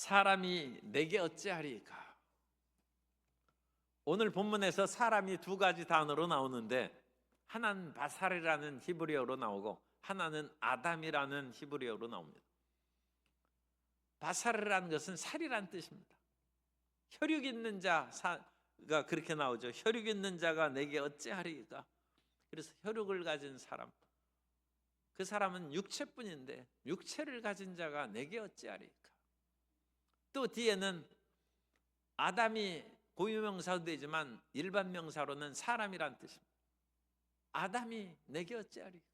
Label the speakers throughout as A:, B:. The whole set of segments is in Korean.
A: 사람이 내게 어찌하리까? 오늘 본문에서 사람이 두 가지 단어로 나오는데, 하나는 바살이라는 히브리어로 나오고 하나는 아담이라는 히브리어로 나옵니다. 바살이라는 것은 살이란 뜻입니다. 혈육 있는 자가 그렇게 나오죠. 혈육 있는 자가 내게 어찌하리까? 그래서 혈육을 가진 사람, 그 사람은 육체뿐인데 육체를 가진 자가 내게 어찌하리까? 또 뒤에는 아담이 고유명사도 되지만 일반 명사로는 사람이란 뜻입니다. 아담이 내게 어찌하리까?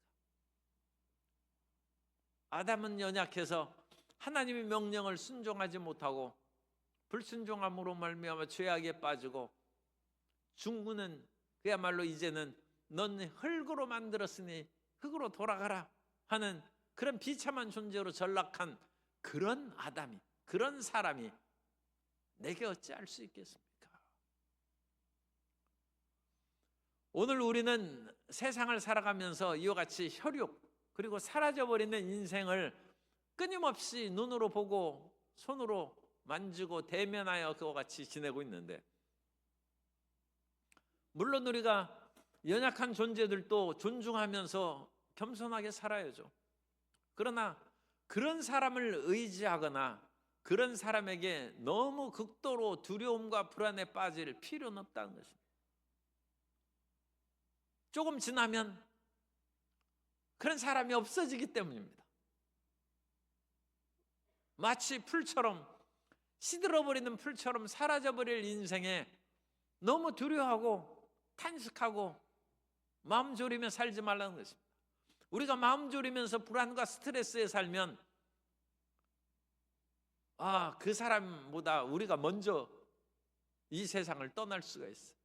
A: 아담은 연약해서 하나님의 명령을 순종하지 못하고 불순종함으로 말미암아 죄악에 빠지고, 중구는 그야말로 이제는 넌 흙으로 만들었으니 흙으로 돌아가라 하는 그런 비참한 존재로 전락한 그런 아담이, 그런 사람이 내게 어찌할 수 있겠습니까? 오늘 우리는 세상을 살아가면서 이와 같이 혈육 그리고 사라져버리는 인생을 끊임없이 눈으로 보고 손으로 만지고 대면하여 그와 같이 지내고 있는데, 물론 우리가 연약한 존재들도 존중하면서 겸손하게 살아야죠. 그러나 그런 사람을 의지하거나 그런 사람에게 너무 극도로 두려움과 불안에 빠질 필요는 없다는 것입니다. 조금 지나면 그런 사람이 없어지기 때문입니다. 마치 풀처럼, 시들어버리는 풀처럼 사라져버릴 인생에 너무 두려워하고 탄식하고 마음 졸이며 살지 말라는 것입니다. 우리가 마음 졸이면서 불안과 스트레스에 살면 그 사람보다 우리가 먼저 이 세상을 떠날 수가 있어요.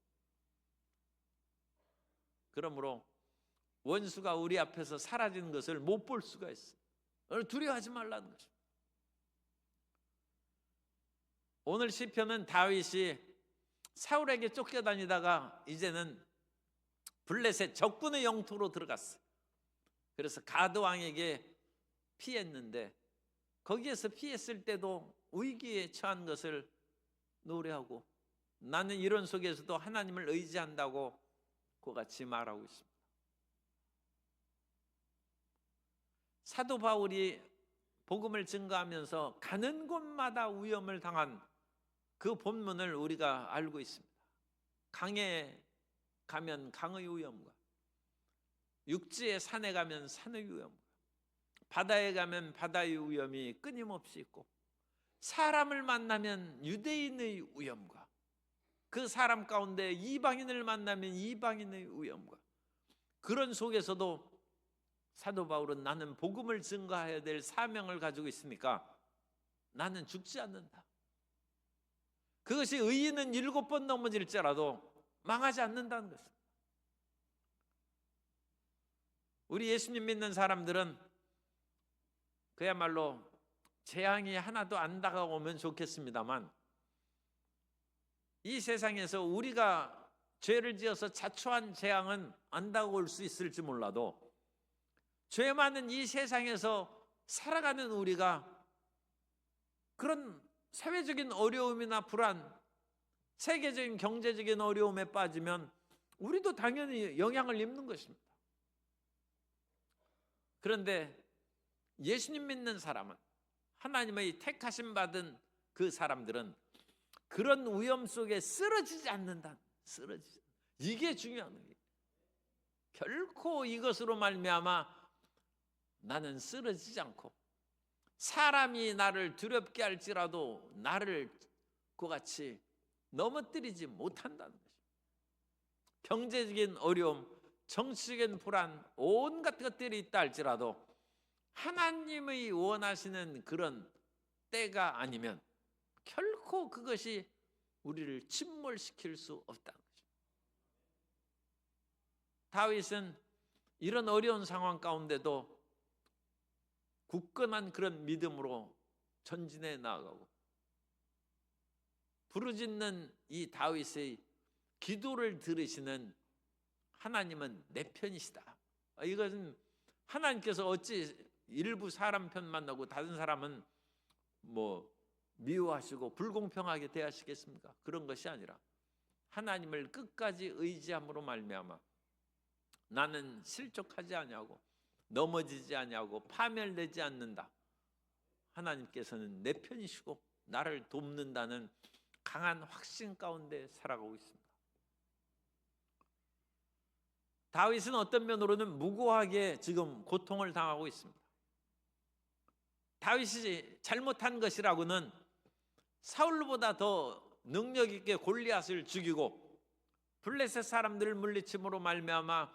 A: 그러므로 원수가 우리 앞에서 사라지는 것을 못 볼 수가 있어요. 두려워하지 말라는 것입니다. 오늘 시편은 다윗이 사울에게 쫓겨다니다가 이제는 블레셋 적군의 영토로 들어갔어요. 그래서 가드 왕에게 피했는데, 거기에서 피했을 때도 위기에 처한 것을 노래하고, 나는 이런 속에서도 하나님을 의지한다고 그와 같이 말하고 있습니다. 사도 바울이 복음을 증거하면서 가는 곳마다 위험을 당한 그 본문을 우리가 알고 있습니다. 강에 가면 강의 위험과, 육지의 산에 가면 산의 위험과, 바다에 가면 바다의 위험이 끊임없이 있고, 사람을 만나면 유대인의 위험과, 그 사람 가운데 이방인을 만나면 이방인의 위험과, 그런 속에서도 사도 바울은 나는 복음을 증거해야 될 사명을 가지고 있으니까 나는 죽지 않는다. 그것이 의인은 7번 넘어질지라도 망하지 않는다는 것입니다. 우리 예수님 믿는 사람들은 그야말로 재앙이 하나도 안 다가오면 좋겠습니다만, 이 세상에서 우리가 죄를 지어서 자초한 재앙은 안 다가올 수 있을지 몰라도, 죄 많은 이 세상에서 살아가는 우리가 그런 사회적인 어려움이나 불안, 세계적인 경제적인 어려움에 빠지면 우리도 당연히 영향을 입는 것입니다. 그런데 예수님 믿는 사람은, 하나님의 택하심 받은 그 사람들은 그런 위험 속에 쓰러지지 않는다. 이게 중요한 거예요. 결코 이것으로 말미암아 나는 쓰러지지 않고, 사람이 나를 두렵게 할지라도 나를 그와 같이 넘어뜨리지 못한다는 것입니다. 경제적인 어려움, 정치적인 불안, 온갖 것들이 있다 할지라도 하나님의 원하시는 그런 때가 아니면 결코 그것이 우리를 침몰시킬 수 없다는 것입니다. 다윗은 이런 어려운 상황 가운데도 굳건한 그런 믿음으로 전진해 나아가고, 부르짖는 이 다윗의 기도를 들으시는 하나님은 내 편이시다. 이것은 하나님께서 어찌 일부 사람 편 만나고 다른 사람은 미워하시고 불공평하게 대하시겠습니까? 그런 것이 아니라 하나님을 끝까지 의지함으로 말미암아 나는 실족하지 아니하고 넘어지지 아니하고 파멸되지 않는다. 하나님께서는 내 편이시고 나를 돕는다는 강한 확신 가운데 살아가고 있습니다. 다윗은 어떤 면으로는 무고하게 지금 고통을 당하고 있습니다. 다윗이 잘못한 것이라고는 사울보다 더 능력 있게 골리앗을 죽이고 블레셋 사람들을 물리침으로 말미암아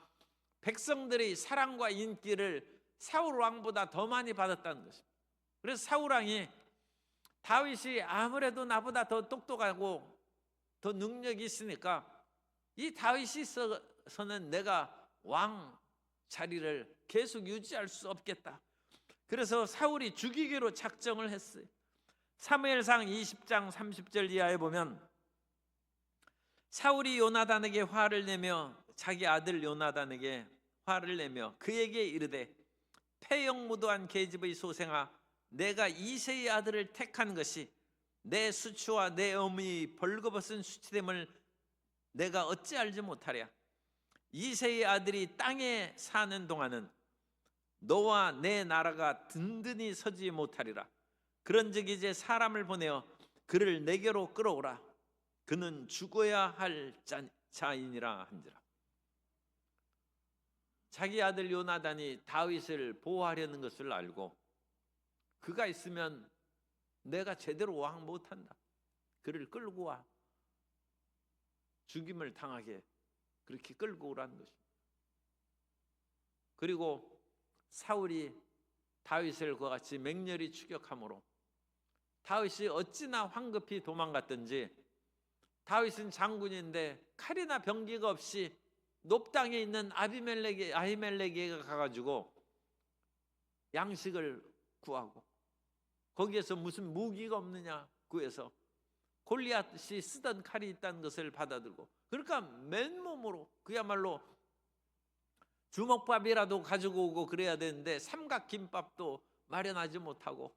A: 백성들의 사랑과 인기를 사울 왕보다 더 많이 받았다는 것입니다. 그래서 사울 왕이 다윗이 아무래도 나보다 더 똑똑하고 더 능력이 있으니까 이 다윗이 있어서는 내가 왕 자리를 계속 유지할 수 없겠다. 그래서 사울이 죽이기로 작정을 했어요. 사무엘상 20장 30절 이하에 보면 사울이 요나단에게 화를 내며 자기 아들 요나단에게 화를 내며 그에게 이르되 패역무도한 계집의 소생아 내가 이새의 아들을 택한 것이 내 수치와 내 어머니 벌거벗은 수치됨을 내가 어찌 알지 못하랴. 이새의 아들이 땅에 사는 동안은 너와 내 나라가 든든히 서지 못하리라. 그런즉 이제 사람을 보내어 그를 내게로 끌어오라. 그는 죽어야 할 자이니라 한지라. 자기 아들 요나단이 다윗을 보호하려는 것을 알고 그가 있으면 내가 제대로 왕 못한다. 그를 끌고 와. 죽임을 당하게 그렇게 끌고 오라는 것입니다. 그리고 사울이 다윗을 그와 같이 맹렬히 추격하므로 다윗이 어찌나 황급히 도망갔든지 다윗은 장군인데 칼이나 병기가 없이 높당에 있는 아히멜렉에게 가가지고 양식을 구하고 거기에서 무슨 무기가 없느냐 구해서 골리앗이 쓰던 칼이 있다는 것을 받아들고 그러니까 맨몸으로 그야말로 주먹밥이라도 가지고 오고 그래야 되는데 삼각김밥도 마련하지 못하고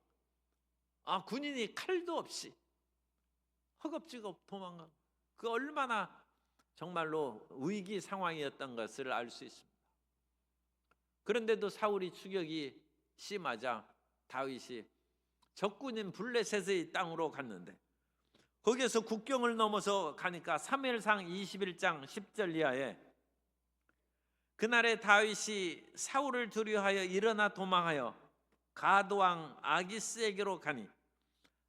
A: 군인이 칼도 없이 허겁지겁 도망간 그 얼마나 정말로 위기 상황이었던 것을 알 수 있습니다. 그런데도 사울이 추격이 심하자 다윗이 적군인 블레셋의 땅으로 갔는데 거기에서 국경을 넘어서 가니까 사무엘상 21장 10절 이하에 그날에 다윗이 사울을 두려워하여 일어나 도망하여 가드왕 아기스에게로 가니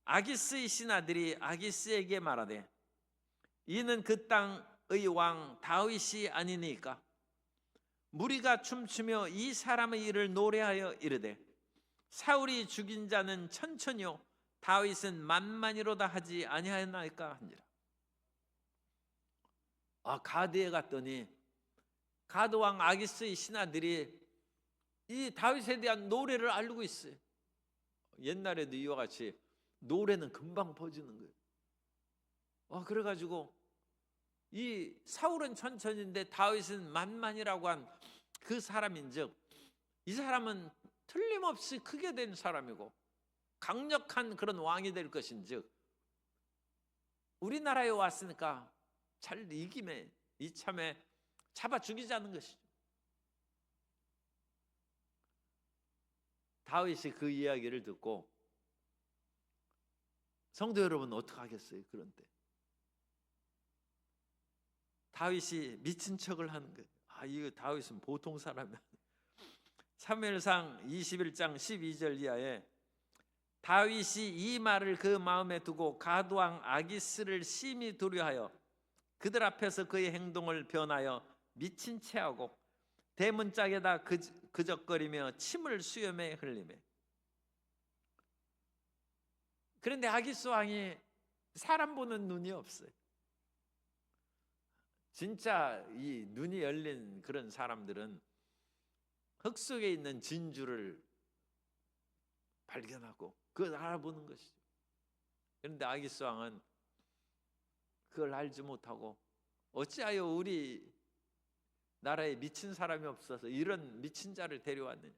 A: 아기스의 신하들이 아기스에게 말하되 이는 그 땅의 왕 다윗이 아니니까. 무리가 춤추며 이 사람의 일을 노래하여 이르되 사울이 죽인 자는 천천히요 다윗은 만만이로다 하지 아니하였나이까 한지라. 가드에 갔더니 가드왕 아기스의 신하들이 이 다윗에 대한 노래를 알고 있어요. 옛날에도 이와 같이 노래는 금방 퍼지는 거예요. 그래가지고 이 사울은 천천히인데 다윗은 만만이라고 한 그 사람인즉 이 사람은 틀림없이 크게 된 사람이고 강력한 그런 왕이 될 것인즉 우리나라에 왔으니까 잘 이김에 이참에 잡아 죽이자는 것이죠. 다윗이 그 이야기를 듣고 성도 여러분 어떡하겠어요? 그런 때 다윗이 미친 척을 하는 거예요. 이거 다윗은 보통 사람이 아니에요. 사무엘상 21장 12절 이하에 다윗이 이 말을 그 마음에 두고 가드왕 아기스를 심히 두려워하여 그들 앞에서 그의 행동을 변하여 미친 채하고 대문짝에다 그적거리며 침을 수염에 흘리매. 그런데 아기스 왕이 사람 보는 눈이 없어요. 진짜 이 눈이 열린 그런 사람들은 흙 속에 있는 진주를 발견하고 그걸 알아보는 것이죠. 그런데 아기스 왕은 그걸 알지 못하고 어찌하여 우리 나라에 미친 사람이 없어서 이런 미친 자를 데려왔느냐.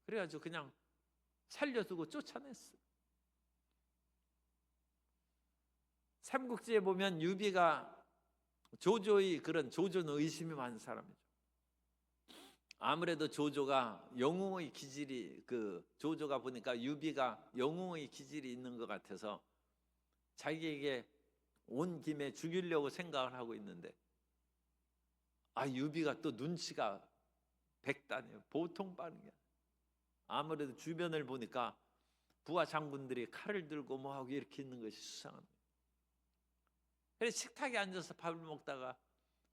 A: 그래가지고 그냥 살려두고 쫓아냈어요. 삼국지에 보면 유비가 조조의 그런 조조는 의심이 많은 사람이죠. 아무래도 조조가 영웅의 기질이 조조가 보니까 유비가 영웅의 기질이 있는 것 같아서 자기에게 온 김에 죽이려고 생각을 하고 있는데 유비가 또 눈치가 백단이에요. 보통 빠른 게 아니에요. 아무래도 주변을 보니까 부하 장군들이 칼을 들고 뭐하고 이렇게 있는 것이 수상한 거예요. 그래서 식탁에 앉아서 밥을 먹다가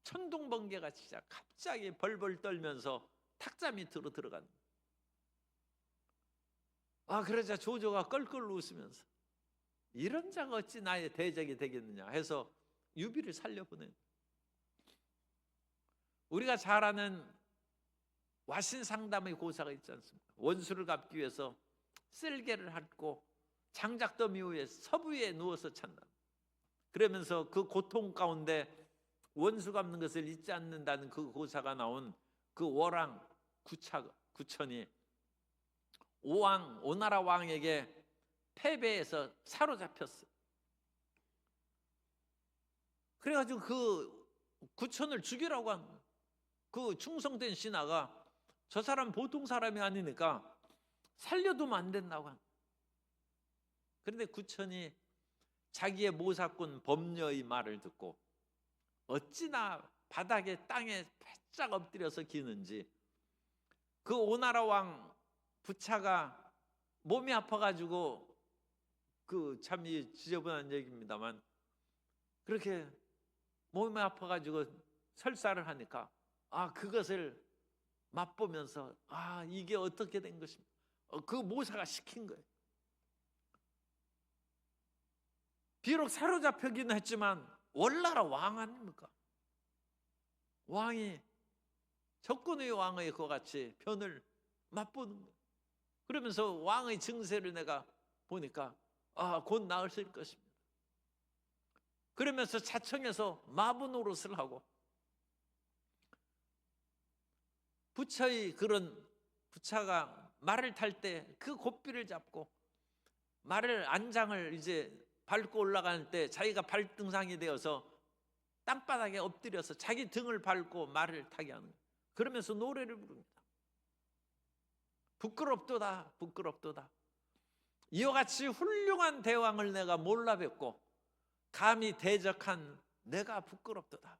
A: 천둥번개가 진짜 갑자기 벌벌 떨면서 탁자 밑으로 들어간 거예요. 그러자 조조가 껄껄 웃으면서 이런 자가 어찌 나의 대적이 되겠느냐 해서 유비를 살려보낸 거예요. 우리가 잘 아는 와신상담의 고사가 있지 않습니까? 원수를 갚기 위해서 쓸개를 핥고 장작더미 위에 서부에 누워서 찬다. 그러면서 그 고통 가운데 원수 갚는 것을 잊지 않는다는 그 고사가 나온 그 월왕 구천이 오나라 왕에게 패배해서 사로잡혔어요. 그래가지고 그 구천을 죽이라고 한 거예요. 그 충성된 신하가 저 사람 보통 사람이 아니니까 살려두면 안 된다고 한 거예요. 그런데 구천이 자기의 모사꾼 범녀의 말을 듣고 어찌나 바닥에 땅에 바짝 엎드려서 기는지 그 오나라 왕 부차가 몸이 아파가지고 참 지저분한 얘기입니다만 그렇게 몸이 아파가지고 설사를 하니까 그것을 맛보면서 이게 어떻게 된 것입니까? 그 모사가 시킨 거예요. 비록 사로잡히긴 했지만 월나라 왕 아닙니까? 왕이 적군의 왕의 것 같이 변을 맛보는 거예요. 그러면서 왕의 증세를 내가 보니까 곧 나으실 것입니다. 그러면서 자청해서 마부 노릇을 하고 부차가 말을 탈 때 그 고삐를 잡고 안장을 이제 밟고 올라가는 때 자기가 발등상이 되어서 땅바닥에 엎드려서 자기 등을 밟고 말을 타게 하는 거예요. 그러면서 노래를 부릅니다. 부끄럽도다 부끄럽도다. 이와 같이 훌륭한 대왕을 내가 몰라 뵙고 감히 대적한 내가 부끄럽도다.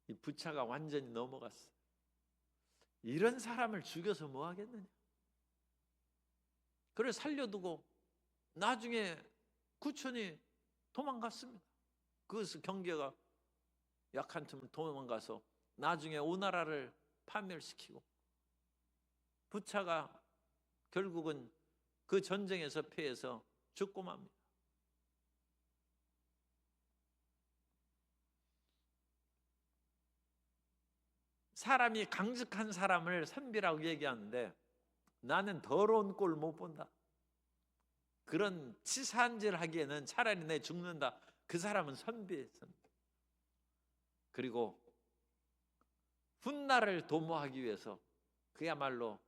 A: 이 부차가 완전히 넘어갔어요. 이런 사람을 죽여서 뭐 하겠느냐. 그래 살려두고 나중에 구천이 도망갔습니다. 그것을 경계가 약한 틈 도망가서 나중에 오나라를 파멸시키고 부차가 결국은 그 전쟁에서 패해서 죽고 맙니다. 사람이 강직한 사람을 선비라고 얘기하는데 나는 더러운 꼴 못 본다. 그런 치사한질 하기에는 차라리 내 죽는다. 그 사람은 선비. 그리고 훗날을 도모하기 위해서 그야말로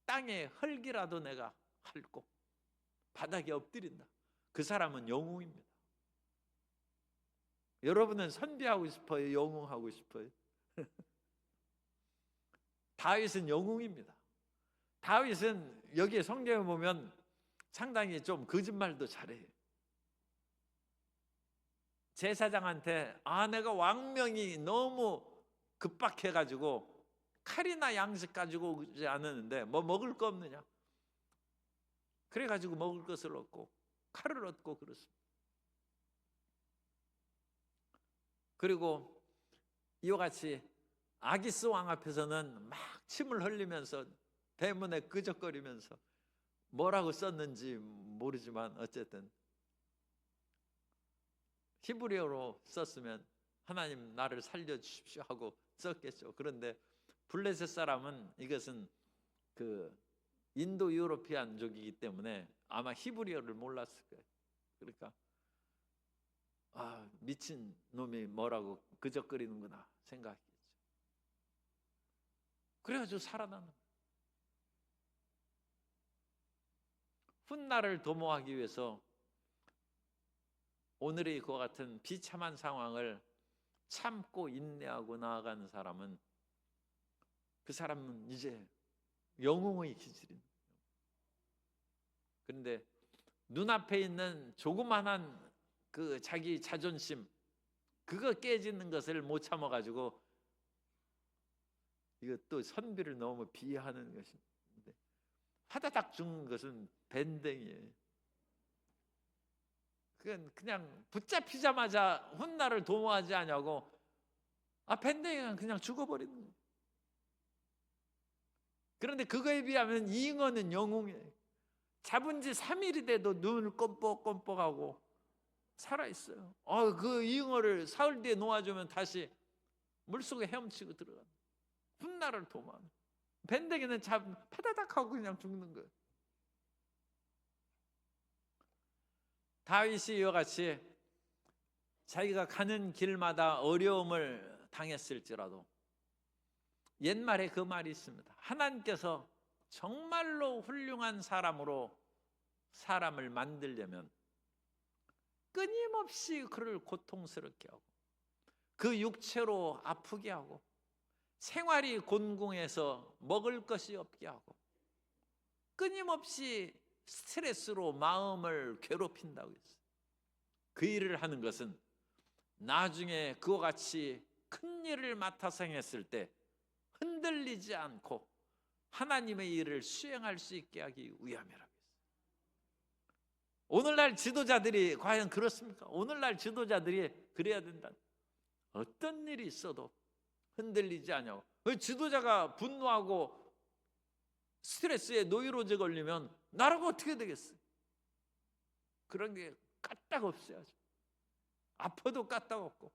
A: 땅에 흙이라도 내가 핥고 바닥에 엎드린다. 그 사람은 영웅입니다. 여러분은 선비하고 싶어요? 영웅하고 싶어요? 다윗은 영웅입니다. 다윗은 여기에 성경에 보면 상당히 좀 거짓말도 잘해요. 제사장한테 내가 왕명이 너무 급박해가지고 칼이나 양식 가지고 오지 않았는데 뭐 먹을 거 없느냐. 그래가지고 먹을 것을 얻고 칼을 얻고 그렇습니다. 그리고 이와 같이 아기스 왕 앞에서는 막 침을 흘리면서 대문에 끄적거리면서 뭐라고 썼는지 모르지만 어쨌든 히브리어로 썼으면 하나님 나를 살려주십시오 하고 썼겠죠. 그런데 블레셋 사람은 이것은 그 인도 유로피안족이기 때문에 아마 히브리어를 몰랐을 거예요. 그러니까 미친 놈이 뭐라고 그적거리는구나 생각했겠죠. 그래가지고 살아나는 거예요. 훗날을 도모하기 위해서 오늘의 그와 같은 비참한 상황을 참고 인내하고 나아가는 사람은, 그 사람은 이제 영웅의 기질입니다. 그런데 눈앞에 있는 조그만한 그 자기 자존심, 그거 깨지는 것을 못 참아가지고 이것도 선비를 너무 비하하는 것입니다. 화다닥 죽는 것은 밴댕이에요. 그건 그냥 붙잡히자마자 훗날을 도모하지 않냐고, 밴댕이가 그냥 죽어버리는 거예요. 그런데 그거에 비하면 이 잉어는 영웅이에요. 잡은 지 3일이 돼도 눈을 껌뻑껌뻑하고 살아있어요. 그 잉어를 사흘 뒤에 놓아주면 다시 물속에 헤엄치고 들어가요. 훗날을 도모하는. 밴댕이는 파다닥 하고 그냥 죽는 거예요. 다윗이 이와 같이 자기가 가는 길마다 어려움을 당했을지라도 옛말에 그 말이 있습니다. 하나님께서 정말로 훌륭한 사람으로 사람을 만들려면 끊임없이 그를 고통스럽게 하고 그 육체로 아프게 하고 생활이 곤궁해서 먹을 것이 없게 하고 끊임없이 스트레스로 마음을 괴롭힌다고 했어요. 그 일을 하는 것은 나중에 그와 같이 큰 일을 맡아서 행했을 때 흔들리지 않고 하나님의 일을 수행할 수 있게 하기 위함이라고 했어요. 오늘날 지도자들이 과연 그렇습니까? 오늘날 지도자들이 그래야 된다. 어떤 일이 있어도 흔들리지 않냐고. 지도자가 분노하고 스트레스에 노이로제 걸리면 나라가 어떻게 되겠어요? 그런 게 까딱 없어야죠. 아파도 까딱 없고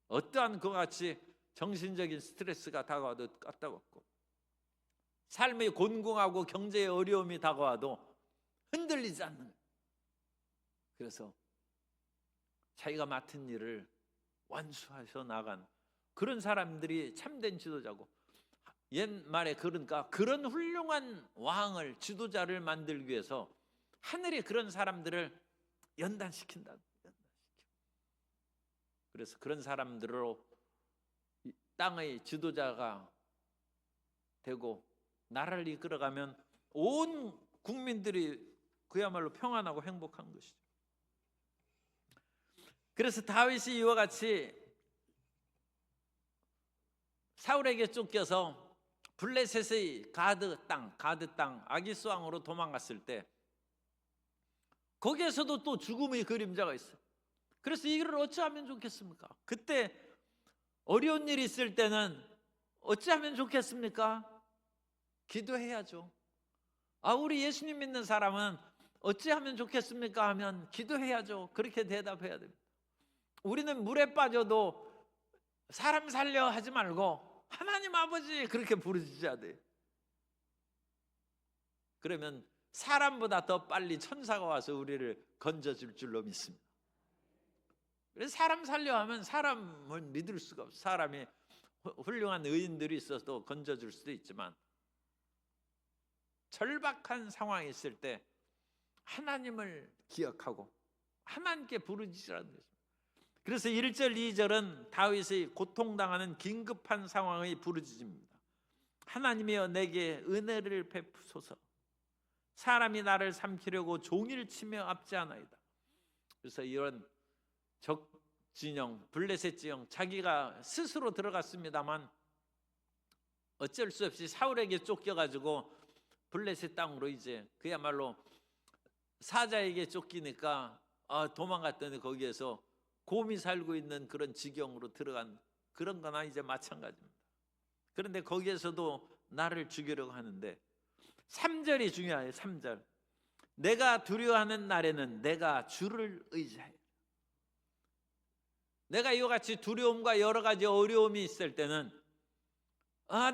A: 어떠한 그와 같이 정신적인 스트레스가 다가와도 까딱 없고 삶이 곤궁하고 경제의 어려움이 다가와도 흔들리지 않는 거예요. 그래서 자기가 맡은 일을 완수하셔 나간 그런 사람들이 참된 지도자고, 옛말에 그러니까 그런 훌륭한 왕을, 지도자를 만들기 위해서 하늘이 그런 사람들을 연단시킨다. 그래서 그런 사람들로 땅의 지도자가 되고 나라를 이끌어가면 온 국민들이 그야말로 평안하고 행복한 것이죠. 그래서 다윗이 이와 같이 사울에게 쫓겨서 블레셋의 가드 땅 아기스 왕으로 도망갔을 때 거기에서도 또 죽음의 그림자가 있어요. 그래서 이 일을 어찌하면 좋겠습니까? 그때 어려운 일이 있을 때는 어찌하면 좋겠습니까? 기도해야죠. 우리 예수님 믿는 사람은 어찌하면 좋겠습니까? 하면 기도해야죠. 그렇게 대답해야 됩니다. 우리는 물에 빠져도 사람 살려 하지 말고 하나님 아버지 그렇게 부르짖어야 돼. 그러면 사람보다 더 빨리 천사가 와서 우리를 건져줄 줄로 믿습니다. 그래서 사람 살려 하면 사람을 믿을 수가 없어요. 사람이 훌륭한 의인들이 있어도 건져줄 수도 있지만 절박한 상황이 있을 때 하나님을 기억하고 하나님께 부르짖으라는 것입니다. 그래서 1절 2절은 다윗의 고통당하는 긴급한 상황의 부르짖음입니다. 하나님이여 내게 은혜를 베푸소서. 사람이 나를 삼키려고 종일 치며 압제하나이다. 그래서 이런 적진영, 블레셋 지형, 자기가 스스로 들어갔습니다만 어쩔 수 없이 사울에게 쫓겨가지고 블레셋 땅으로 이제 그야말로 사자에게 쫓기니까 도망갔더니 거기에서 곰이 살고 있는 그런 지경으로 들어간 그런 거나 이제 마찬가지입니다. 그런데 거기에서도 나를 죽이려고 하는데 3절이 중요해요. 3절. 내가 두려워하는 날에는 내가 주를 의지하여. 내가 이와 같이 두려움과 여러 가지 어려움이 있을 때는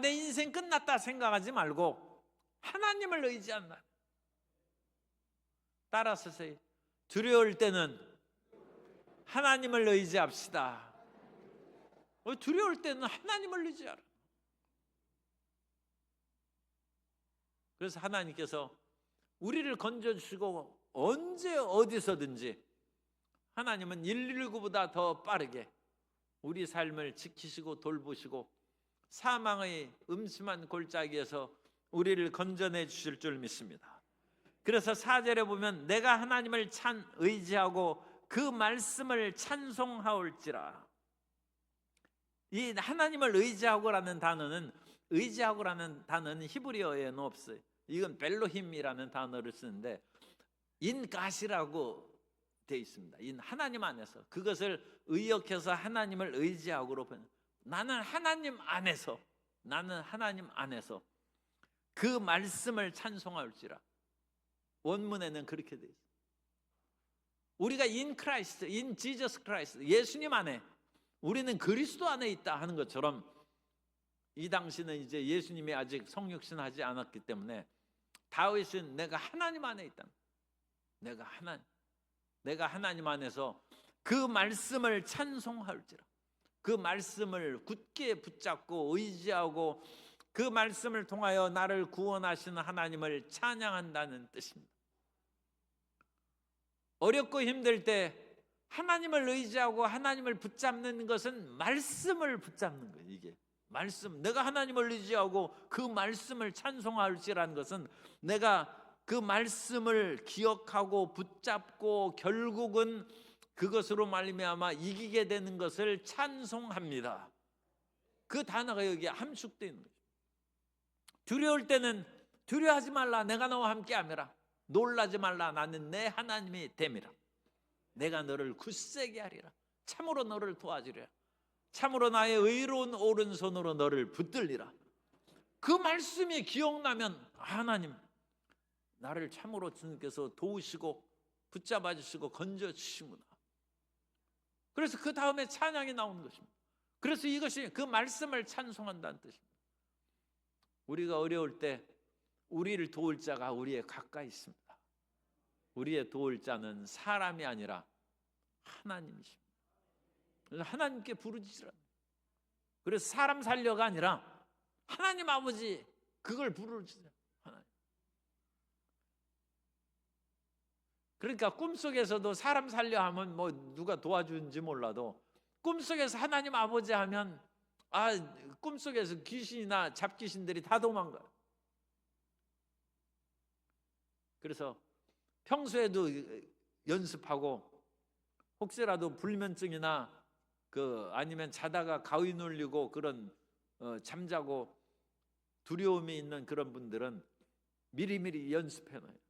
A: 내 인생 끝났다 생각하지 말고 하나님을 의지한다. 따라서 두려울 때는 하나님을 의지합시다. 두려울 때는 하나님을 의지하라. 그래서 하나님께서 우리를 건져주시고 언제 어디서든지 하나님은 119보다 더 빠르게 우리 삶을 지키시고 돌보시고 사망의 음침한 골짜기에서 우리를 건져내 주실 줄 믿습니다. 그래서 4절에 보면 내가 하나님을 의지하고 그 말씀을 찬송하올지라. 이 하나님을 의지하고라는 단어는 히브리어에는 없어요. 이건 벨로힘이라는 단어를 쓰는데 인가시라고 되어 있습니다. 인 하나님 안에서 그것을 의역해서 하나님을 의지하고로 나는 하나님 안에서 그 말씀을 찬송할지라. 원문에는 그렇게 되어 있어요. 우리가 in Jesus Christ, 예수님 안에, 우리는 그리스도 안에 있다 하는 것처럼 이 당시는 이제 예수님이 아직 성육신하지 않았기 때문에 다윗은 내가 하나님 안에 있다. 내가 하나님 안에서 그 말씀을 찬송할지라. 그 말씀을 굳게 붙잡고 의지하고 그 말씀을 통하여 나를 구원하시는 하나님을 찬양한다는 뜻입니다. 어렵고 힘들 때 하나님을 의지하고 하나님을 붙잡는 것은 말씀을 붙잡는 거예요. 이게 말씀, 내가 하나님을 의지하고 그 말씀을 찬송할지라는 것은 내가 그 말씀을 기억하고 붙잡고 결국은 그것으로 말미암아 이기게 되는 것을 찬송합니다. 그 단어가 여기에 함축되어 있는 거죠. 두려울 때는 두려워하지 말라, 내가 너와 함께함이라. 놀라지 말라, 나는 내 하나님이 됨이라. 내가 너를 굳세게 하리라. 참으로 너를 도와주리라. 참으로 나의 의로운 오른손으로 너를 붙들리라. 그 말씀이 기억나면 하나님, 나를 참으로 주님께서 도우시고 붙잡아 주시고 건져 주시구나. 그래서 그 다음에 찬양이 나오는 것입니다. 그래서 이것이 그 말씀을 찬송한다는 뜻입니다. 우리가 어려울 때 우리를 도울 자가 우리의 가까이 있습니다. 우리의 도울 자는 사람이 아니라 하나님이십니다. 하나님께 부르짖으라. 그래서 사람 살려가 아니라 하나님 아버지, 그걸 부르짖으라. 하나님. 그러니까 꿈속에서도 사람 살려 하면 뭐 누가 도와주는지 몰라도 꿈속에서 하나님 아버지 하면 꿈속에서 귀신이나 잡귀신들이 다 도망가요. 그래서 평소에도 연습하고 혹시라도 불면증이나 아니면 자다가 가위 눌리고 그런 잠자고 두려움이 있는 그런 분들은 미리미리 연습해놔요.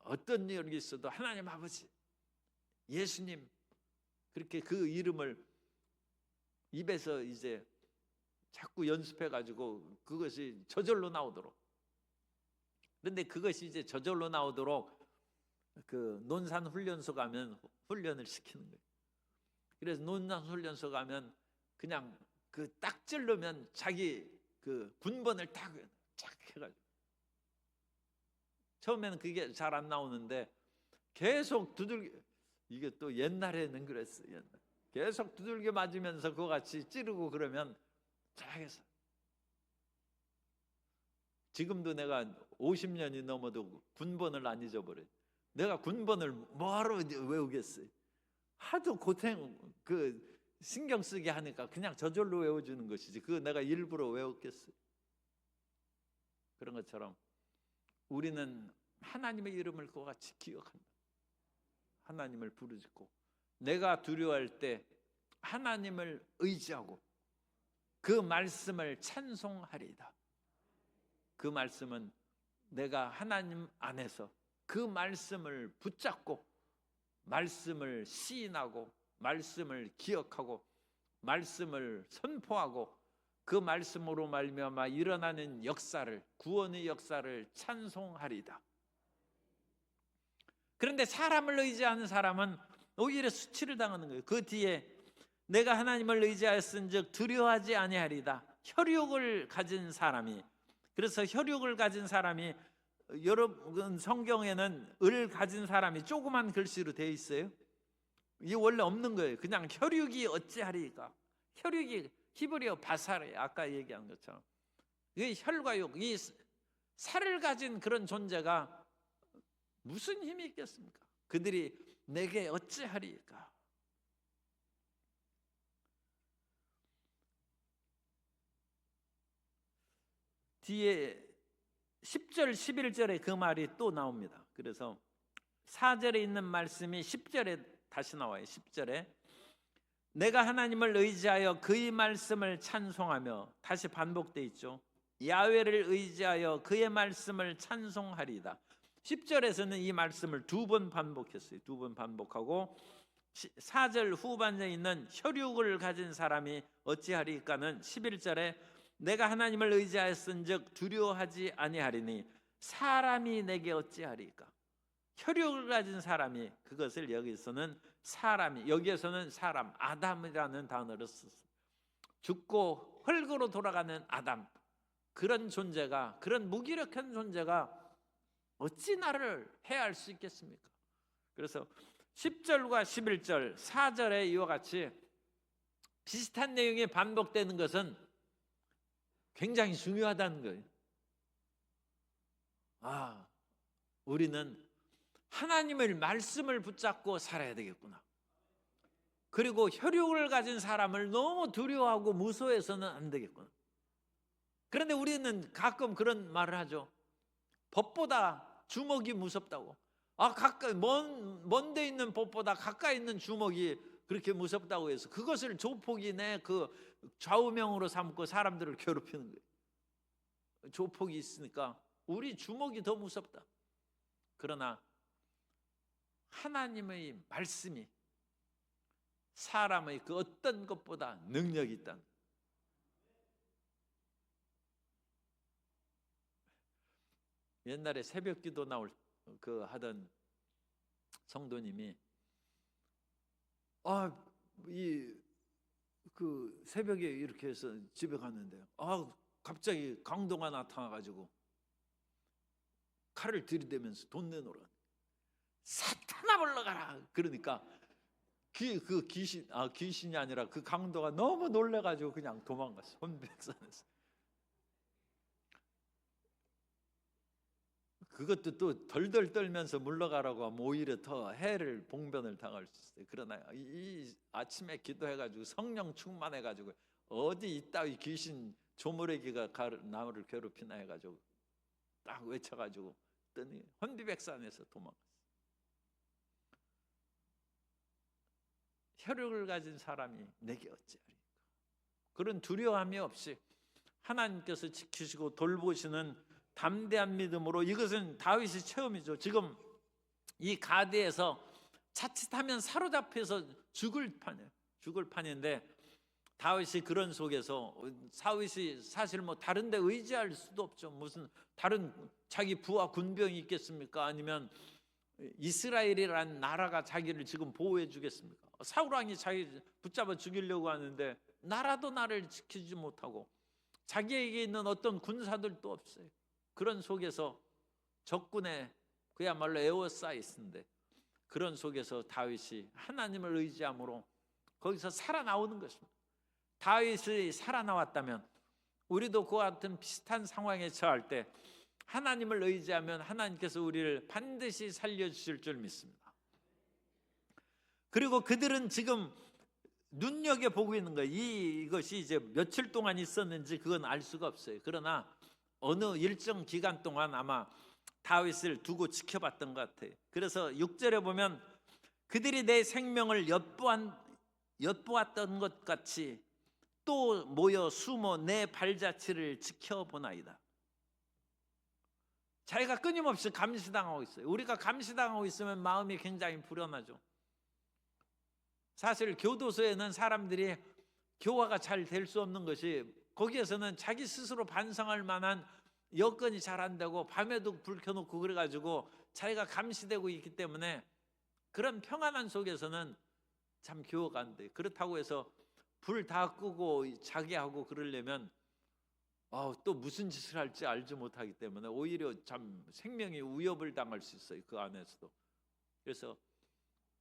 A: 어떤 일이 있어도 하나님 아버지, 예수님, 그렇게 그 이름을 입에서 이제 자꾸 연습해가지고 그것이 저절로 나오도록. 그런데 그것이 이제 저절로 나오도록 그 논산 훈련소 가면 훈련을 시키는 거예요. 그래서 논산 훈련소 가면 그냥 그 딱 찌르면 자기 그 군번을 딱 해가지고 처음에는 그게 잘 안 나오는데 계속 두들겨, 이게 또 옛날에는 그랬어요. 계속 두들겨 맞으면서 그거 같이 찌르고 그러면 쫙 해서. 지금도 내가 50년이 넘어도 군번을 안 잊어버려요. 내가 군번을 뭐하러 외우겠어요. 하도 고생 신경 쓰게 하니까 그냥 저절로 외워주는 것이지 그거 내가 일부러 외웠겠어요. 그런 것처럼 우리는 하나님의 이름을 그와 같이 기억한다. 하나님을 부르짖고 내가 두려워할 때 하나님을 의지하고 그 말씀을 찬송하리이다. 그 말씀은 내가 하나님 안에서 그 말씀을 붙잡고 말씀을 시인하고 말씀을 기억하고 말씀을 선포하고 그 말씀으로 말미암아 일어나는 역사를, 구원의 역사를 찬송하리이다. 그런데 사람을 의지하는 사람은 오히려 수치를 당하는 거예요. 그 뒤에 내가 하나님을 의지하였은즉 두려워하지 아니하리이다. 혈육을 가진 사람이, 그래서 혈육을 가진 사람이, 여러분 성경에는 을 가진 사람이 조그만 글씨로 되어 있어요. 이게 원래 없는 거예요. 그냥 혈육이 어찌하리까. 혈육이 히브리어 바사르, 아까 얘기한 것처럼 이 혈과 육, 이 살을 가진 그런 존재가 무슨 힘이 있겠습니까? 그들이 내게 어찌하리까? 뒤에 10절 11절에 그 말이 또 나옵니다. 그래서 4절에 있는 말씀이 10절에 다시 나와요. 10절에 내가 하나님을 의지하여 그의 말씀을 찬송하며, 다시 반복돼 있죠. 야훼를 의지하여 그의 말씀을 찬송하리이다. 10절에서는 이 말씀을 2번 반복했어요. 2번 반복하고 4절 후반에 있는 혈육을 가진 사람이 어찌하리까는 11절에 내가 하나님을 의지하였은즉 두려워하지 아니하리니 사람이 내게 어찌하리까? 혈육을 가진 사람이, 그것을 여기서는 사람이, 여기에서는 사람, 아담이라는 단어를 썼어요. 죽고 흙으로 돌아가는 아담, 그런 존재가, 그런 무기력한 존재가 어찌 나를 해할 수 있겠습니까? 그래서 10절과 11절, 4절에 이와 같이 비슷한 내용이 반복되는 것은 굉장히 중요하다는 거예요. 우리는 하나님의 말씀을 붙잡고 살아야 되겠구나. 그리고 혈육을 가진 사람을 너무 두려워하고 무서워해서는 안 되겠구나. 그런데 우리는 가끔 그런 말을 하죠. 법보다 주먹이 무섭다고. 가까이 먼데 있는 법보다 가까이 있는 주먹이 그렇게 무섭다고 해서 그것을 조폭이 내 그 좌우명으로 삼고 사람들을 괴롭히는 거예요. 조폭이 있으니까 우리 주먹이 더 무섭다. 그러나 하나님의 말씀이 사람의 그 어떤 것보다 능력이 있다. 옛날에 새벽기도 나올 하던 성도님이 새벽에 이렇게 해서 집에 갔는데 갑자기 강도가 나타나가지고 칼을 들이대면서 돈 내놓으라. 사탄아 물러가라. 그러니까 그 귀신이 아니라 그 강도가 너무 놀래가지고 그냥 도망갔어. 혼백산에서. 그것도 또 덜덜 떨면서 물러가라고 하면 오히려 더 해를 봉변을 당할 수 있어요. 그러나 이 아침에 기도해가지고 성령 충만해가지고 어디 있다 이 귀신 조무래기가 나무를 괴롭히나 해가지고 딱 외쳐가지고 떠니 혼비백산에서 도망갔어요. 혈육을 가진 사람이 내게 어찌하리까? 그런 두려움이 없이 하나님께서 지키시고 돌보시는 담대한 믿음으로, 이것은 다윗의 체험이죠. 지금 이 가드에서 자칫하면 사로잡혀서 죽을 판인데 다윗이 그런 속에서, 다윗이 사실 다른 데 의지할 수도 없죠. 무슨 다른 자기 부하 군병이 있겠습니까? 아니면 이스라엘이라는 나라가 자기를 지금 보호해 주겠습니까? 사울왕이 자기 붙잡아 죽이려고 하는데 나라도 나를 지키지 못하고 자기에게 있는 어떤 군사들도 없어요. 그런 속에서 적군의 그야말로 에워싸이스인데, 그런 속에서 다윗이 하나님을 의지함으로 거기서 살아나오는 것입니다. 다윗이 살아나왔다면 우리도 그와 같은 비슷한 상황에 처할 때 하나님을 의지하면 하나님께서 우리를 반드시 살려주실 줄 믿습니다. 그리고 그들은 지금 눈여겨보고 있는 거예요. 이것이 이제 며칠 동안 있었는지 그건 알 수가 없어요. 그러나 어느 일정 기간 동안 아마 다윗을 두고 지켜봤던 것 같아요. 그래서 6절에 보면 그들이 내 생명을 엿보았던 것 같이 또 모여 숨어 내 발자취를 지켜보나이다. 자기가 끊임없이 감시당하고 있어요. 우리가 감시당하고 있으면 마음이 굉장히 불안하죠. 사실 교도소에는 사람들이 교화가 잘 될 수 없는 것이, 거기에서는 자기 스스로 반성할 만한 여건이 잘 안 되고 밤에도 불 켜놓고 그래가지고 자기가 감시되고 있기 때문에 그런 평안한 속에서는 참 교화가 안 돼요. 그렇다고 해서 불 다 끄고 자기하고 그러려면 또 무슨 짓을 할지 알지 못하기 때문에 오히려 참 생명이 위협을 당할 수 있어요. 그 안에서도. 그래서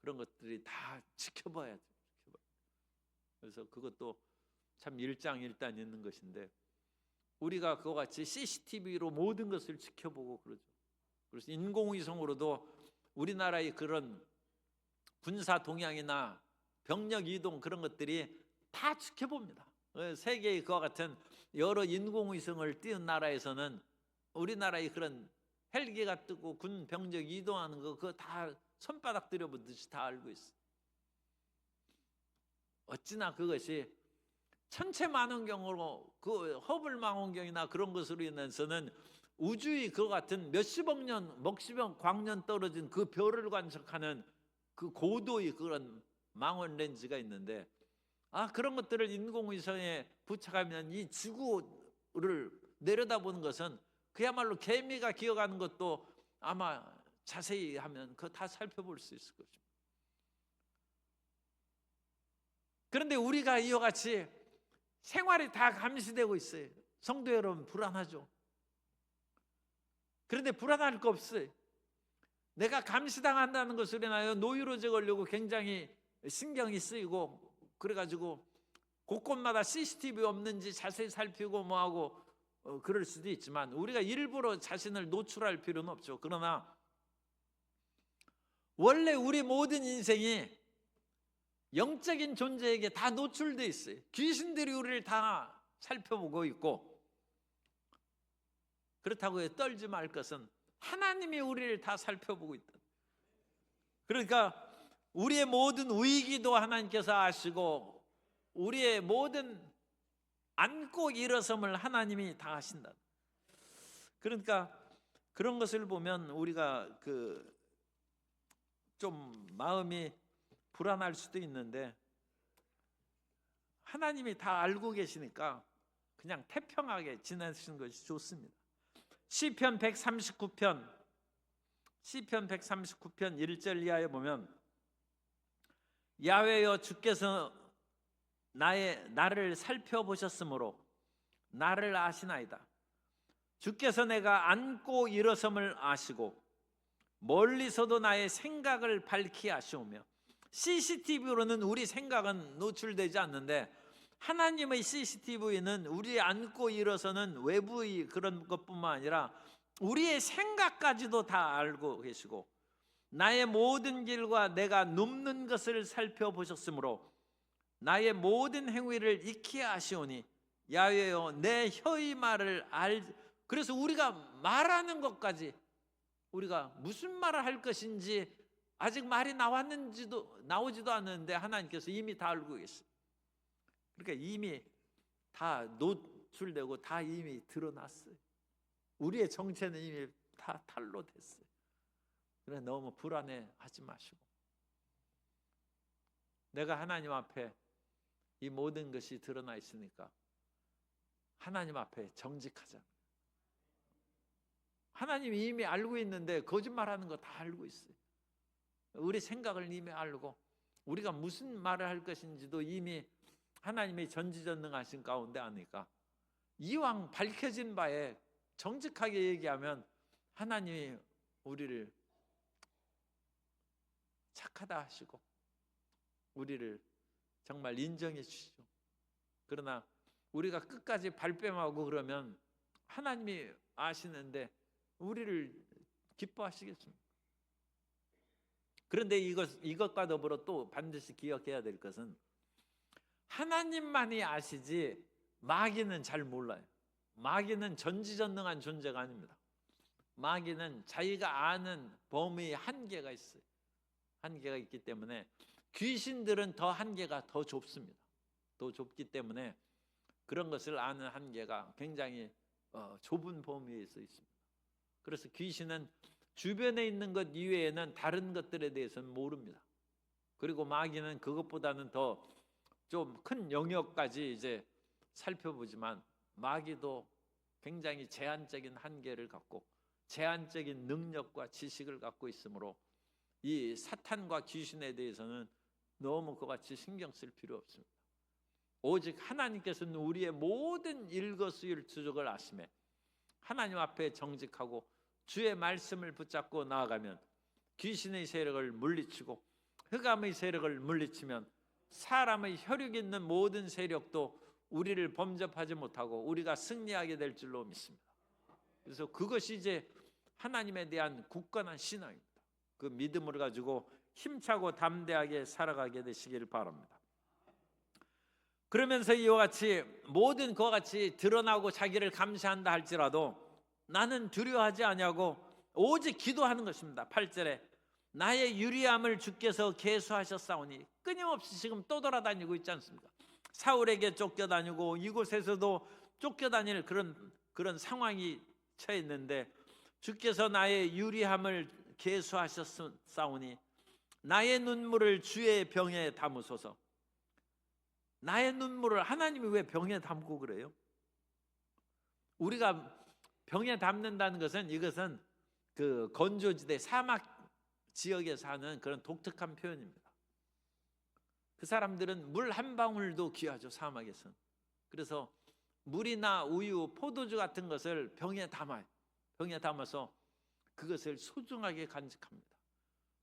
A: 그런 것들이 다 지켜봐야 돼요. 그래서 그것도 참 일장일단 있는 것인데, 우리가 그와 같이 CCTV로 모든 것을 지켜보고 그러죠. 그래서 인공위성으로도 우리나라의 그런 군사 동향이나 병력 이동 그런 것들이 다 지켜봅니다. 세계의 그와 같은 여러 인공위성을 띄운 나라에서는 우리나라의 그런 헬기가 뜨고 군 병력 이동하는 거 그거 다 손바닥 들여보듯이 다 알고 있어. 어찌나 그것이 천체만원경으로 그 허블 망원경이나 그런 것으로 인해서는 우주의 그 같은 몇십억 년, 몇십억 광년 떨어진 그 별을 관측하는 그 고도의 그런 망원 렌즈가 있는데, 그런 것들을 인공위성에 부착하면 이 지구를 내려다보는 것은 그야말로 개미가 기어가는 것도 아마 자세히 하면 그거 다 살펴볼 수 있을 것입니다. 그런데 우리가 이와 같이 생활이 다 감시되고 있어요. 성도 여러분, 불안하죠? 그런데 불안할 거 없어요. 내가 감시당한다는 것을 인하여 노이로제 걸려고 굉장히 신경이 쓰이고, 그래가지고 곳곳마다 CCTV 없는지 자세히 살피고 뭐하고 그럴 수도 있지만, 우리가 일부러 자신을 노출할 필요는 없죠. 그러나 원래 우리 모든 인생이 영적인 존재에게 다 노출되어 있어요. 귀신들이 우리를 다 살펴보고 있고, 그렇다고 해서 떨지 말 것은 하나님이 우리를 다 살펴보고 있다. 그러니까 우리의 모든 위기도 하나님께서 아시고, 우리의 모든 안고 일어섬을 하나님이 다 하신다. 그러니까 그런 것을 보면 우리가 좀 마음이 불안할 수도 있는데, 하나님이 다 알고 계시니까 그냥 태평하게 지내시는 것이 좋습니다. 시편 139편 1절 이하에 보면, 야훼여 주께서 나를 살펴보셨으므로 나를 아시나이다. 주께서 내가 앉고 일어섬을 아시고 멀리서도 나의 생각을 밝히 아시오며. CCTV로는 우리 생각은 노출되지 않는데, 하나님의 CCTV는 우리 앉고 일어서는 외부의 그런 것뿐만 아니라 우리의 생각까지도 다 알고 계시고, 나의 모든 길과 내가 눕는 것을 살펴보셨으므로 나의 모든 행위를 익히 아시오니 야훼여 내 혀의 말을 그래서 우리가 말하는 것까지, 우리가 무슨 말을 할 것인지 아직 말이 나오지도 않는데 하나님께서 이미 다 알고 계세요. 그러니까 이미 다 노출되고 다 이미 드러났어요. 우리의 정체는 이미 다 탄로됐어요. 그래, 너무 불안해하지 마시고, 내가 하나님 앞에 이 모든 것이 드러나 있으니까 하나님 앞에 정직하자. 하나님이 이미 알고 있는데 거짓말하는 거 다 알고 있어요. 우리 생각을 이미 알고, 우리가 무슨 말을 할 것인지도 이미 하나님의 전지전능하신 가운데 아니까, 이왕 밝혀진 바에 정직하게 얘기하면 하나님이 우리를 착하다 하시고 우리를 정말 인정해 주시죠. 그러나 우리가 끝까지 발뺌하고 그러면 하나님이 아시는데 우리를 기뻐하시겠습니까? 그런데 이것과 더불어 또 반드시 기억해야 될 것은, 하나님만이 아시지 마귀는 잘 몰라요. 마귀는 전지전능한 존재가 아닙니다. 마귀는 자기가 아는 범위의 한계가 있어요. 한계가 있기 때문에 귀신들은 더 한계가 더 좁습니다. 더 좁기 때문에 그런 것을 아는 한계가 굉장히 좁은 범위에 있습니다. 그래서 귀신은 주변에 있는 것 이외에는 다른 것들에 대해서는 모릅니다. 그리고 마귀는 그것보다는 더 좀 큰 영역까지 이제 살펴보지만, 마귀도 굉장히 제한적인 한계를 갖고 제한적인 능력과 지식을 갖고 있으므로 이 사탄과 귀신에 대해서는 너무 그같이 신경 쓸 필요 없습니다. 오직 하나님께서는 우리의 모든 일거수일투족을 아심에 하나님 앞에 정직하고 주의 말씀을 붙잡고 나아가면 귀신의 세력을 물리치고 흑암의 세력을 물리치면 사람의 혈육 있는 모든 세력도 우리를 범접하지 못하고 우리가 승리하게 될 줄로 믿습니다. 그래서 그것이 이제 하나님에 대한 굳건한 신앙입니다. 그 믿음을 가지고 힘차고 담대하게 살아가게 되시길 바랍니다. 그러면서 이와 같이 모든 그와 같이 드러나고 자기를 감시한다 할지라도 나는 두려워하지 아니하고 오직 기도하는 것입니다. 8절에 나의 유리함을 주께서 계수하셨사오니, 끊임없이 지금 떠돌아다니고 있지 않습니까? 사울에게 쫓겨다니고 이곳에서도 쫓겨다닐 그런 상황이 처해 있는데, 주께서 나의 유리함을 계수하셨사오니 나의 눈물을 주의 병에 담으소서. 나의 눈물을 하나님이 왜 병에 담고 그래요? 우리가 병에 담는다는 것은, 이것은 그 건조지대 사막 지역에 사는 그런 독특한 표현입니다. 그 사람들은 물 한 방울도 귀하죠, 사막에서는. 그래서 물이나 우유, 포도주 같은 것을 병에 담아요. 병에 담아서 그것을 소중하게 간직합니다.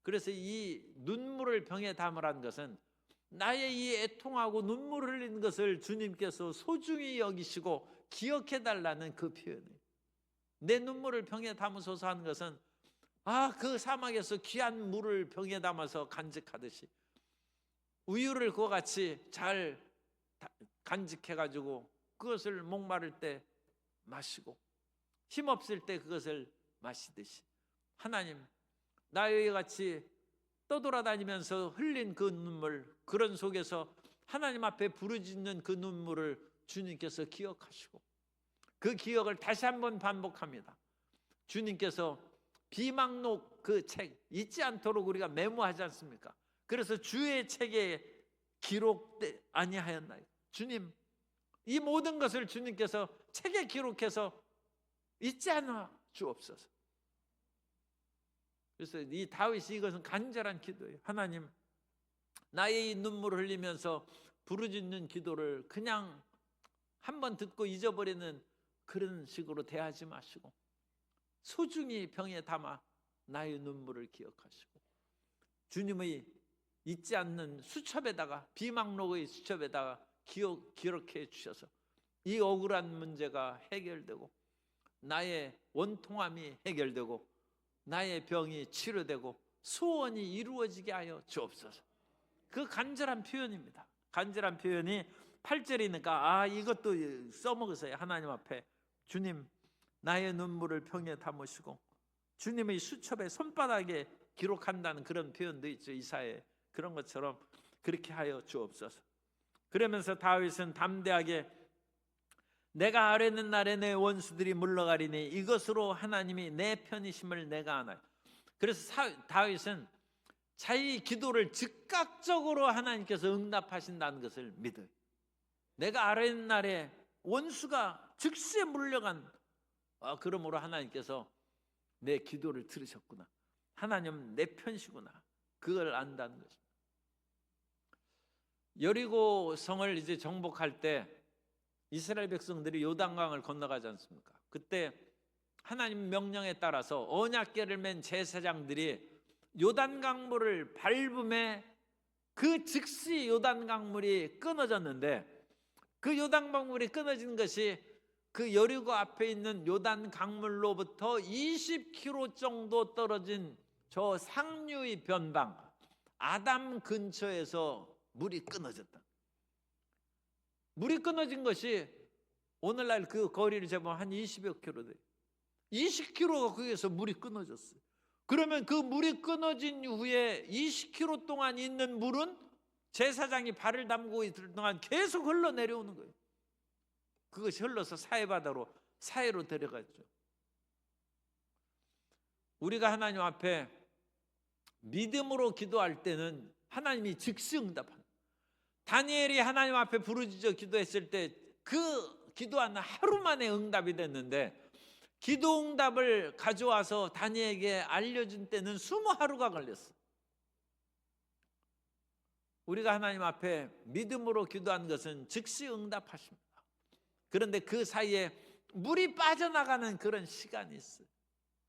A: 그래서 이 눈물을 병에 담으라는 것은 나의 이 애통하고 눈물 흘리는 것을 주님께서 소중히 여기시고 기억해 달라는 그 표현이에요. 내 눈물을 병에 담으소서 하는 것은 그 사막에서 귀한 물을 병에 담아서 간직하듯이 우유를 그와 같이 잘 간직해 가지고 그것을 목마를 때 마시고 힘없을 때 그것을 마시듯이, 하나님, 나의 같이 떠돌아다니면서 흘린 그 눈물, 그런 속에서 하나님 앞에 부르짖는 그 눈물을 주님께서 기억하시고 그 기억을 다시 한번 반복합니다. 주님께서 비망록 그 책 잊지 않도록 우리가 메모하지 않습니까? 그래서 주의 책에 기록되 아니하였나요? 주님, 이 모든 것을 주님께서 책에 기록해서 잊지 않아 주옵소서. 그래서 이 다윗이 이것은 간절한 기도예요. 하나님, 나의 이 눈물을 흘리면서 부르짖는 기도를 그냥 한번 듣고 잊어버리는 그런 식으로 대하지 마시고 소중히 병에 담아 나의 눈물을 기억하시고 주님의 잊지 않는 수첩에다가, 비망록의 수첩에다가 기록해 주셔서 이 억울한 문제가 해결되고 나의 원통함이 해결되고 나의 병이 치료되고 소원이 이루어지게 하여 주옵소서. 그 간절한 표현입니다. 간절한 표현이 8절이니까 이것도 써먹으세요. 하나님 앞에 주님, 나의 눈물을 병에 담으시고 주님의 수첩에 손바닥에 기록한다는 그런 표현도 있죠. 이사야에 그런 것처럼 그렇게 하여 주옵소서. 그러면서 다윗은 담대하게 내가 아뢰는 날에 내 원수들이 물러가리니 이것으로 하나님이 내 편이심을 내가 아나요. 그래서 다윗은 자기 기도를 즉각적으로 하나님께서 응답하신다는 것을 믿어요. 내가 아뢰는 날에 원수가 즉시에 물려간, 그러므로 하나님께서 내 기도를 들으셨구나, 하나님 내 편이시구나, 그걸 안다는 것입니다. 여리고 성을 이제 정복할 때 이스라엘 백성들이 요단강을 건너가지 않습니까? 그때 하나님 명령에 따라서 언약궤를 맨 제사장들이 요단강물을 밟음에 그 즉시 요단강물이 끊어졌는데, 그 요단강물이 끊어진 것이 그 여리고 앞에 있는 요단강물로부터 20km 정도 떨어진 저 상류의 변방 아담 근처에서 물이 끊어졌다. 물이 끊어진 것이 오늘날 그 거리를 재보면 한 20여 킬로 돼요. 20km가 거기에서 물이 끊어졌어요. 그러면 그 물이 끊어진 후에 20km 동안 있는 물은 제사장이 발을 담그고 있을 동안 계속 흘러내려오는 거예요. 그것이 흘러서 사해로 데려갔죠. 우리가 하나님 앞에 믿음으로 기도할 때는 하나님이 즉시 응답합니다. 다니엘이 하나님 앞에 부르짖어 기도했을 때 그 기도한 하루 만에 응답이 됐는데, 기도 응답을 가져와서 다니엘에게 알려준 때는 20하루가 걸렸어. 우리가 하나님 앞에 믿음으로 기도한 것은 즉시 응답하십니다. 그런데 그 사이에 물이 빠져나가는 그런 시간이 있어요.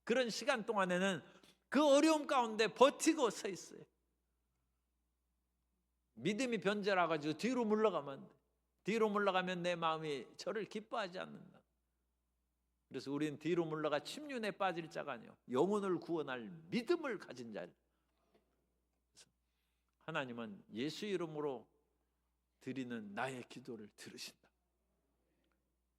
A: 그런 시간 동안에는 그 어려움 가운데 버티고 서 있어요. 믿음이 변절해가지고 뒤로 물러가면 내 마음이 저를 기뻐하지 않는다. 그래서 우리는 뒤로 물러가 침륜에 빠질 자가 아니요 영혼을 구원할 믿음을 가진 자를. 하나님은 예수 이름으로 드리는 나의 기도를 들으신다.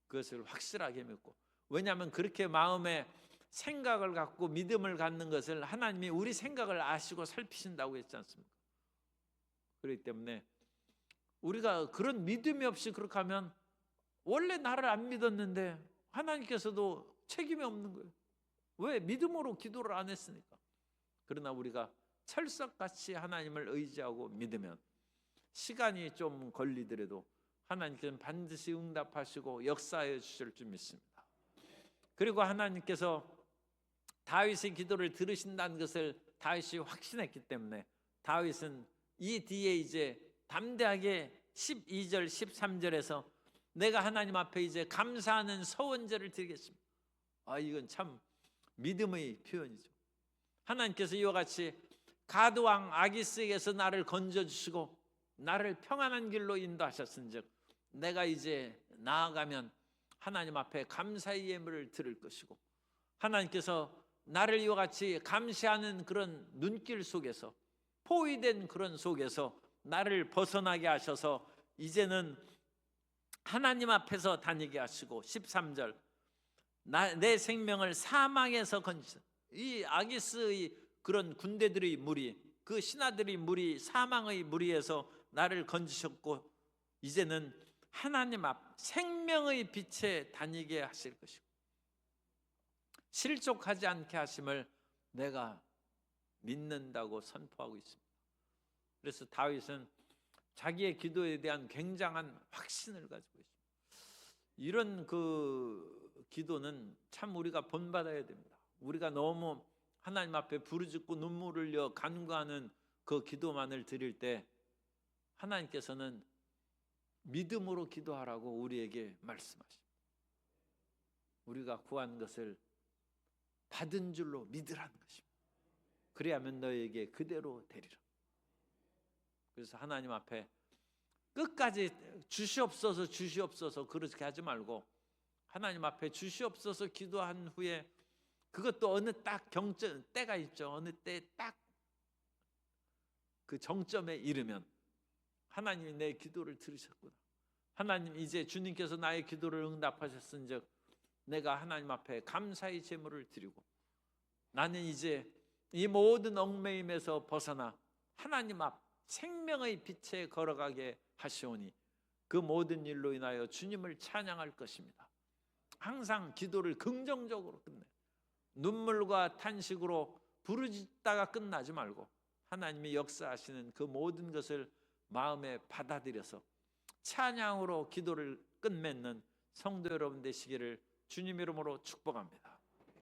A: 그것을 확실하게 믿고, 왜냐하면 그렇게 마음에 생각을 갖고 믿음을 갖는 것을 하나님이 우리 생각을 아시고 살피신다고 했지 않습니까? 그렇기 때문에 우리가 그런 믿음이 없이 그렇게 하면 원래 나를 안 믿었는데 하나님께서도 책임이 없는 거예요. 왜? 믿음으로 기도를 안 했으니까. 그러나 우리가 철석같이 하나님을 의지하고 믿으면 시간이 좀 걸리더라도 하나님께서는 반드시 응답하시고 역사해 주실 줄 믿습니다. 그리고 하나님께서 다윗의 기도를 들으신다는 것을 다윗이 확신했기 때문에 다윗은 이 뒤에 이제 담대하게 12절 13절에서 내가 하나님 앞에 이제 감사하는 서원제를 드리겠습니다. 이건 참 믿음의 표현이죠. 하나님께서 이와 같이 가드 왕 아기스에게서 나를 건져주시고 나를 평안한 길로 인도하셨은즉 내가 이제 나아가면 하나님 앞에 감사의 예물을 드릴 것이고, 하나님께서 나를 이와 같이 감시하는 그런 눈길 속에서, 포위된 그런 속에서 나를 벗어나게 하셔서 이제는 하나님 앞에서 다니게 하시고, 13절 내 생명을 사망에서 건지셨. 이 아기스의 그런 군대들의 무리, 그 신하들의 무리, 사망의 무리에서 나를 건지셨고 이제는 하나님 앞 생명의 빛에 다니게 하실 것이고 실족하지 않게 하심을 내가 믿는다고 선포하고 있습니다. 그래서 다윗은 자기의 기도에 대한 굉장한 확신을 가지고 있습니다. 이런 그 기도는 참 우리가 본받아야 됩니다. 우리가 너무 하나님 앞에 부르짖고 눈물을 흘려 간구하는 그 기도만을 드릴 때 하나님께서는 믿음으로 기도하라고 우리에게 말씀하십니다. 우리가 구한 것을 받은 줄로 믿으라는 것입니다. 그래야면 너에게 그대로 되리라. 그래서 하나님 앞에 끝까지 주시옵소서 주시옵소서 그렇게 하지 말고 하나님 앞에 주시옵소서 기도한 후에 그것도 어느 딱 경점 때가 있죠. 어느 때 딱 그 정점에 이르면 하나님이 내 기도를 들으셨구나. 하나님 이제 주님께서 나의 기도를 응답하셨은즉 내가 하나님 앞에 감사의 제물을 드리고 나는 이제 이 모든 얽매임에서 벗어나 하나님 앞 생명의 빛에 걸어가게 하시오니 그 모든 일로 인하여 주님을 찬양할 것입니다. 항상 기도를 긍정적으로 끝내. 눈물과 탄식으로 부르짖다가 끝나지 말고 하나님이 역사하시는 그 모든 것을 마음에 받아들여서 찬양으로 기도를 끝맺는 성도 여러분 되시기를 주님 이름으로 축복합니다.